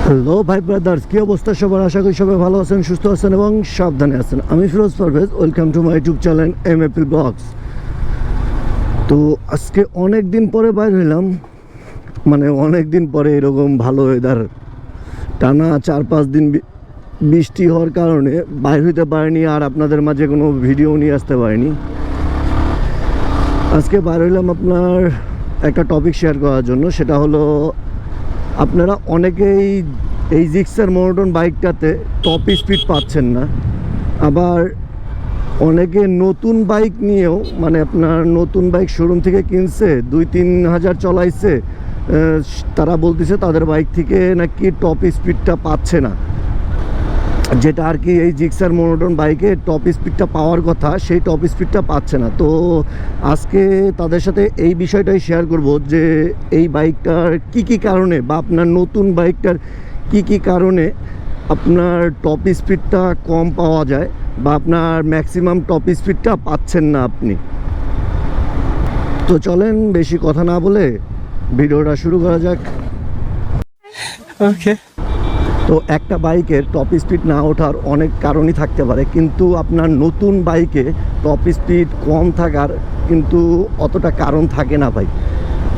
Hello ভাই brothers, কি অবস্থা সবার? আশা করি সবাই ভালো আছেন, সুস্থ আছেন এবং সাবধানে আছেন। আমি Firoz Parvez, welcome to my YouTube channel MAP blogs. তো আজকে অনেক দিন পরে বাইর হইলাম, মানে অনেক দিন পরে এরকম ভালো ওয়েদার, টানা 4-5 দিন বৃষ্টি হওয়ার কারণে বাইর হইতে পারিনি আর আপনাদের মাঝে কোনো ভিডিও নিয়ে আসতে পারিনি। আজকে বাইর হইলাম আপনার একটা টপিক শেয়ার করার জন্য, সেটা হলো আপনারা অনেকেই এই জিক্সার মোনোটন বাইকটাতে টপ স্পিড পাচ্ছেন না, আবার অনেকে নতুন বাইক নিয়েও, মানে আপনার নতুন বাইক শোরুম থেকে কিনছে, 2-3 হাজার চলাইছে, তারা বলতেছে তাদের বাইক থেকে নাকি টপ স্পিডটা পাচ্ছে না, যেটা আর কি এই জিক্সার মোনোটন বাইকে টপ স্পিডটা পাওয়ার কথা, সেই টপ স্পিডটা পাচ্ছে না। তো আজকে তাদের সাথে এই বিষয়টাই শেয়ার করব যে এই বাইকটার কি কারণে, বা আপনার নতুন বাইকটার কি কারণে আপনার টপ স্পিডটা কম পাওয়া যায়, বা আপনার ম্যাক্সিমাম টপ স্পিডটা পাচ্ছেন না আপনি। তো চলেন বেশি কথা না বলে ভিডিওটা শুরু করা যাক। ওকে। তো একটা বাইকের টপ স্পিড না ওঠার অনেক কারণই থাকতে পারে, কিন্তু আপনার নতুন বাইকে টপ স্পিড কম থাকার কিন্তু অতটা কারণ থাকে না ভাই।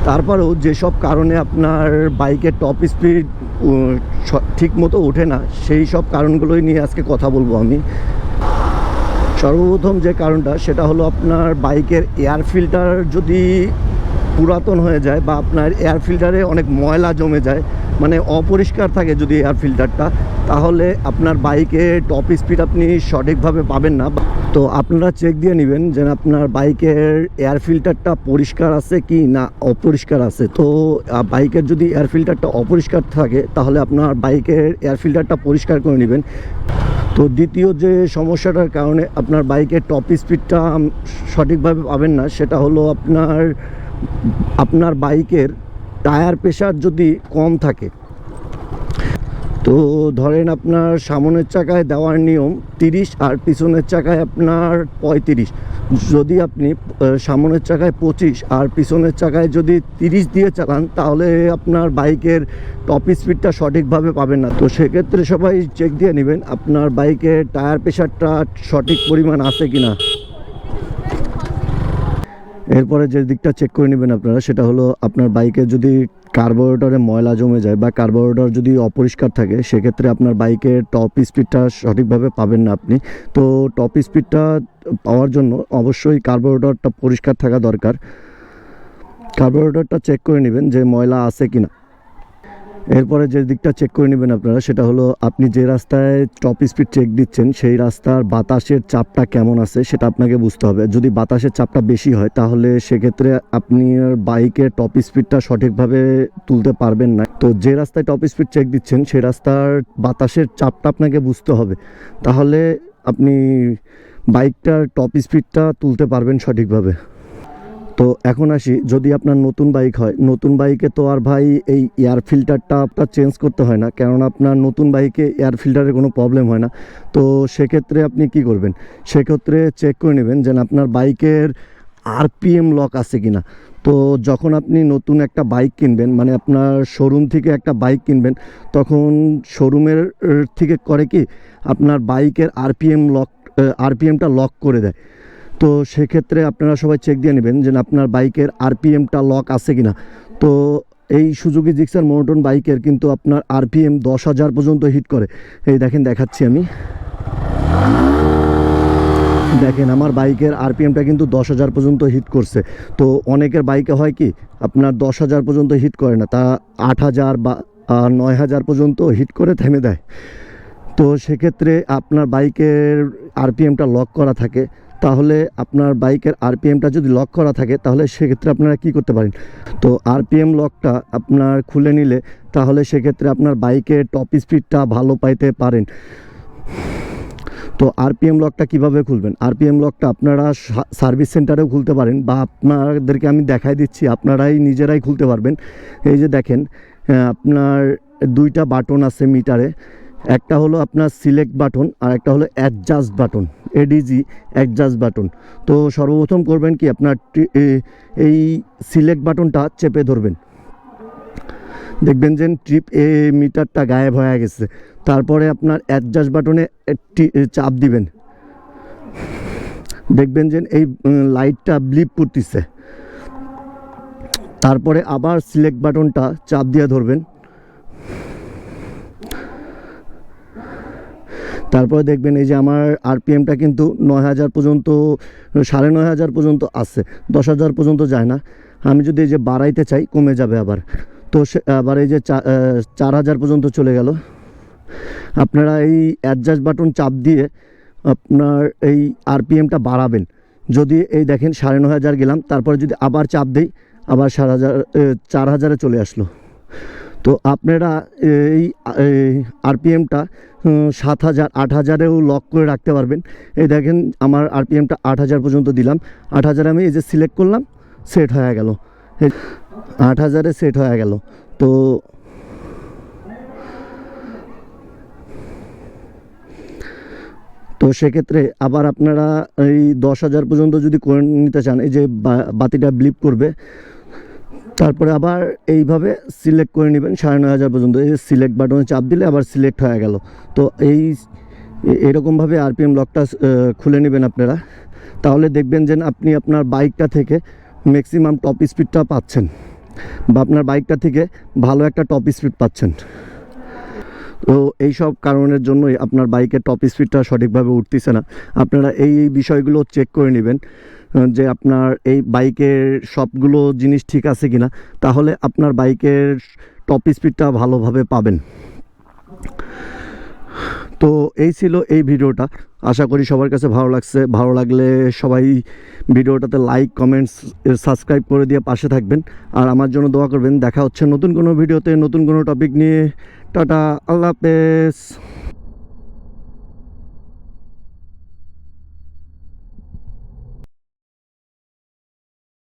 তারপরেও যেসব কারণে আপনার বাইকের টপ স্পিড ঠিক মতো ওঠে না, সেই সব কারণগুলোই নিয়ে আজকে কথা বলবো আমি। সর্বপ্রথম যে কারণটা, সেটা হলো আপনার বাইকের এয়ার ফিল্টার যদি পুরাতন হয়ে যায়, বা আপনার এয়ার ফিল্টারে অনেক ময়লা জমে যায়, মানে অপরিষ্কার থাকে যদি এয়ার ফিল্টারটা, তাহলে আপনার বাইকে টপ স্পিড আপনি সঠিকভাবে পাবেন না। তো আপনারা চেক দিয়ে নেবেন যে আপনার বাইকের এয়ার ফিল্টারটা পরিষ্কার আছে কি না অপরিষ্কার আছে। তো বাইকের যদি এয়ার ফিল্টারটা অপরিষ্কার থাকে, তাহলে আপনার বাইকের এয়ার ফিল্টারটা পরিষ্কার করে নেবেন। তো দ্বিতীয় যে সমস্যাটার কারণে আপনার বাইকের টপ স্পিডটা সঠিকভাবে পাবেন না, সেটা হলো আপনার বাইকের টায়ার প্রেশার যদি কম থাকে। তো ধরেন আপনার সামনের চাকায় দেওয়ার নিয়ম 30 আর পিছনের চাকায় আপনার 35। যদি আপনি সামনের চাকায় 25 আর পিছনের চাকায় যদি 30 দিয়ে চালান, তাহলে আপনার বাইকের টপ স্পিডটা সঠিকভাবে পাবেন না। তো সেক্ষেত্রে সবাই চেক দিয়ে নেবেন আপনার বাইকের টায়ার প্রেশারটা সঠিক পরিমাণ আছে কিনা। এরপরে যে দিকটা চেক করে নেবেন আপনারা, সেটা হলো আপনার বাইকে যদি কার্বোরেটরে ময়লা জমে যায় বা কার্বোরেটর যদি অপরিষ্কার থাকে, সেক্ষেত্রে আপনার বাইকের টপ স্পিডটা সঠিকভাবে পাবেন না আপনি। তো টপ স্পিডটা পাওয়ার জন্য অবশ্যই কার্বোরেটরটা পরিষ্কার থাকা দরকার। কার্বোরেটরটা চেক করে নেবেন যে ময়লা আছে কিনা। এরপরে যে দিকটা চেক করে নেবেন আপনারা, সেটা হলো আপনি যে রাস্তায় টপ স্পিড চেক দিচ্ছেন, সেই রাস্তার বাতাসের চাপটা কেমন আছে সেটা আপনাকে বুঝতে হবে। যদি বাতাসের চাপটা বেশি হয়, তাহলে সেক্ষেত্রে আপনি বাইকের টপ স্পিডটা সঠিকভাবে তুলতে পারবেন না। তো যে রাস্তায় টপ স্পিড চেক দিচ্ছেন, সেই রাস্তার বাতাসের চাপটা আপনাকে বুঝতে হবে, তাহলে আপনি বাইকটার টপ স্পিডটা তুলতে পারবেন সঠিকভাবে। তো এখন আসি, যদি আপনার নতুন বাইক হয়, নতুন বাইকে তো আর ভাই এই এয়ার ফিল্টারটা আপনার চেঞ্জ করতে হয় না, কারণ আপনার নতুন বাইকে এয়ার ফিল্টারে কোনো প্রবলেম হয় না। তো সেক্ষেত্রে আপনি কি করবেন, সেক্ষেত্রে চেক করে নেবেন যে আপনার বাইকের আরপিএম লক আছে কিনা। তো যখন আপনি নতুন একটা বাইক কিনবেন, মানে আপনার শোরুম থেকে একটা বাইক কিনবেন, তখন শোরুমের থেকে করে কি আপনার বাইকের আরপিএমটা লক করে দেয়। তো সেক্ষেত্রে আপনারা সবাই চেক দিয়ে নেবেন যে আপনার বাইকের আরপিএমটা লক আছে কিনা। তো এই সুজুকি জিক্সার মোনোটন বাইকের কিন্তু আপনার আরপিএম 10,000 পর্যন্ত হিট করে। এই দেখেন, দেখাচ্ছি আমি, দেখেন আমার বাইকের আরপিএমটা কিন্তু 10,000 পর্যন্ত হিট করছে। তো অনেকের বাইকে হয় কি আপনার 10,000 পর্যন্ত হিট করে না, তা 8,000 বা 9,000 পর্যন্ত হিট করে থেমে দেয়। তো সেক্ষেত্রে আপনার বাইকের আরপিএমটা লক করা থাকে, তাহলে আপনার বাইকের আরপিএমটা যদি লক করা থাকে, তাহলে সেক্ষেত্রে আপনারা কি করতে পারেন, তো আরপিএম লকটা আপনার খুলে নিলে, তাহলে সেক্ষেত্রে আপনার বাইকের টপ স্পিডটা ভালো পাইতে পারেন। তো আরপিএম লকটা কিভাবে খুলবেন, আরপিএম লকটা আপনারা সার্ভিস সেন্টারেও খুলতে পারেন, বা আপনাদেরকে আমি দেখাই দিচ্ছি, আপনারাই নিজেরাই খুলতে পারবেন। এই যে দেখেন, আপনার 2টা বাটন আছে মিটারে, একটা হলো আপনার সিলেক্ট বাটন আর একটা হলো adjust button, ADG adjust button. তো সর্বপ্রথম করবেন কি, আপনার এই সিলেক্ট বাটনটা চেপে ধরবেন। দেখবেন যে ট্রিপ এ মিটারটা গায়েব হয়ে গেছে। তারপরে আপনার অ্যাডজাস্ট বাটনে একটি চাপ দিবেন, দেখবেন যে এই লাইটটা ব্লিপ করতেছে। তারপরে আবার সিলেক্ট বাটনটা চাপ দিয়ে ধরবেন, তারপরে দেখবেন এই যে আমার আরপিএমটা কিন্তু 9000 পর্যন্ত, 9500 পর্যন্ত আছে, 10000 পর্যন্ত যায় না। আমি যদি এই যে বাড়াইতে চাই কমে যাবে আবার, তো আবার এই যে 4000 পর্যন্ত চলে গেল। আপনারা এই অ্যাডজাস্ট বাটন চাপ দিয়ে আপনার এই আরপিএমটা বাড়াবেন। যদি এই দেখেন 9500 গেলাম, তারপরে যদি আবার চাপ দিই আবার 4000 চলে আসলো। তো আপনারা এই আরপিএমটা 7000 8000এও লক করে রাখতে পারবেন। এই দেখেন আমার আরপিএমটা 8000 পর্যন্ত দিলাম, 8000 আমি এই যে সিলেক্ট করলাম, সেট হয়ে গেল, 8000-এ সেট হয়ে গেল। তো তো সেক্ষেত্রে আবার আপনারা এই 10000 পর্যন্ত যদি করে নিতে চান, এই যে বাতিটা ব্লিপ করবে, তারপরে আবার এইভাবে সিলেক্ট করে নেবেন 9500 পর্যন্ত। এই সিলেক্ট বাটনে চাপ দিলে আবার সিলেক্ট হয়ে গেল। তো এরকমভাবে আরপিএম লকটা খুলে নেবেন আপনারা, তাহলে দেখবেন যে আপনি আপনার বাইকটা থেকে ম্যাক্সিমাম টপ স্পিডটা পাচ্ছেন, বা আপনার বাইকটা থেকে ভালো একটা টপ স্পিড পাচ্ছেন। তো এই সব কারণের জন্যই আপনার বাইকের টপ স্পিডটা সঠিকভাবে উঠতেছে না। আপনারা এই বিষয়গুলো চেক করে নেবেন যে আপনার এই বাইকের সবগুলো জিনিস ঠিক আছে কিনা, তাহলে আপনার বাইকের টপ স্পিডটা ভালোভাবে পাবেন। তো এই ছিল এই ভিডিওটা, আশা করি সবার কাছে ভালো লাগছে। ভালো লাগলে সবাই ভিডিওটাতে লাইক, কমেন্টস, সাবস্ক্রাইব করে দিয়ে পাশে থাকবেন, আর আমার জন্য দোয়া করবেন। দেখা হচ্ছে নতুন কোনো ভিডিওতে, নতুন কোনো টপিক নিয়ে। টাটা, আল্লাহ হাফেজ।